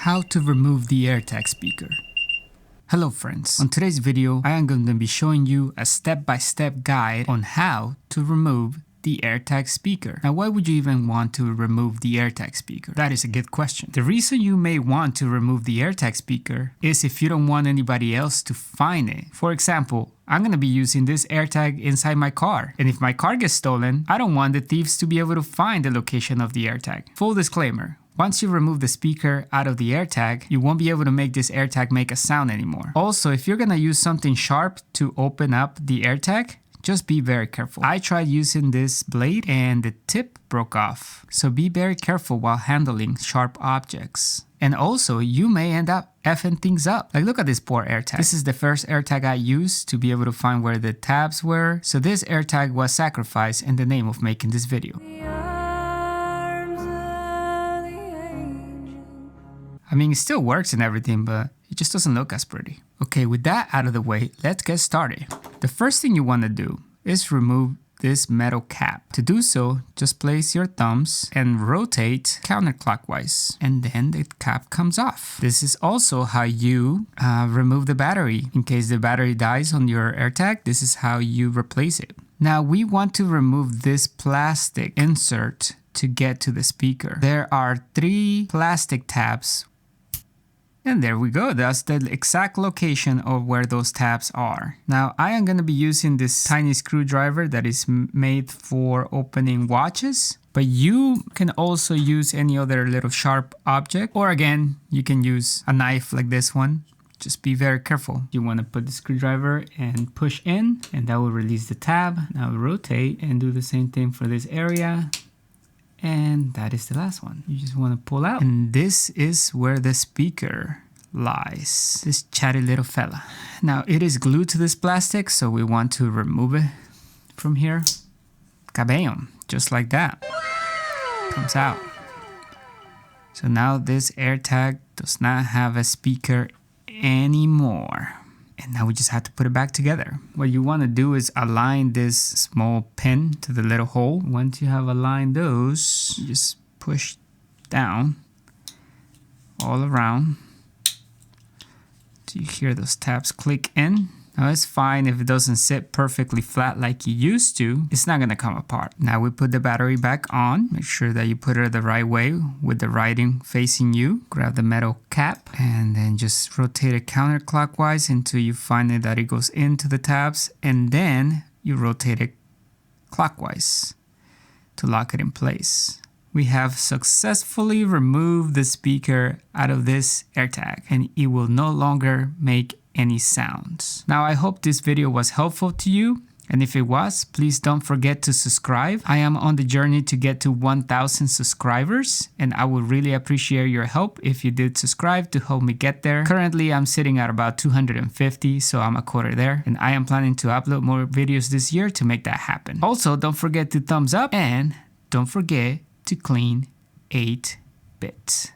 How to remove the AirTag speaker. Hello friends, on today's video I am going to be showing you a step-by-step guide on how to remove the AirTag speaker. Now why would you even want to remove the AirTag speaker? That is a good question. The reason you may want to remove the AirTag speaker is if you don't want anybody else to find it. For example, I'm going to be using this AirTag inside my car, and if my car gets stolen, I don't want the thieves to be able to find the location of the AirTag. Full disclaimer. Once you remove the speaker out of the AirTag, you won't be able to make this AirTag make a sound anymore. Also, if you're gonna use something sharp to open up the AirTag, just be very careful. I tried using this blade and the tip broke off. So be very careful while handling sharp objects. And also, you may end up effing things up. Like look at this poor AirTag. This is the first AirTag I used to be able to find where the tabs were. So this AirTag was sacrificed in the name of making this video. I mean, it still works and everything, but it just doesn't look as pretty. Okay, with that out of the way, let's get started. The first thing you want to do is remove this metal cap. To do so, just place your thumbs and rotate counterclockwise, and then the cap comes off. This is also how you remove the battery. In case the battery dies on your AirTag, this is how you replace it. Now we want to remove this plastic insert to get to the speaker. There are 3 plastic tabs. And there we go, that's the exact location of where those tabs are. Now I am going to be using this tiny screwdriver that is made for opening watches, but you can also use any other little sharp object, or again, you can use a knife like this one. Just be very careful. You want to put the screwdriver and push in, and that will release the tab. Now rotate and do the same thing for this area. And that is the last one. You just want to pull out. And this is where the speaker lies. This chatty little fella. Now it is glued to this plastic, so we want to remove it from here. Kabam! Just like that. Comes out. So now this AirTag does not have a speaker anymore. And now we just have to put it back together. What you want to do is align this small pin to the little hole. Once you have aligned those, you just push down all around. So you hear those tabs click in. Now it's fine if it doesn't sit perfectly flat like you used to. It's not going to come apart. Now we put the battery back on. Make sure that you put it the right way with the writing facing you. Grab the metal cap and then just rotate it counterclockwise until you find that it goes into the tabs. And then you rotate it clockwise to lock it in place. We have successfully removed the speaker out of this AirTag, and it will no longer make any sounds. Now I hope this video was helpful to you, and if it was, please don't forget to subscribe. I am on the journey to get to 1,000 subscribers, and I would really appreciate your help if you did subscribe to help me get there. Currently I'm sitting at about 250, so I'm a quarter there, and I am planning to upload more videos this year to make that happen. Also, don't forget to thumbs up, and don't forget to clean 8 bits.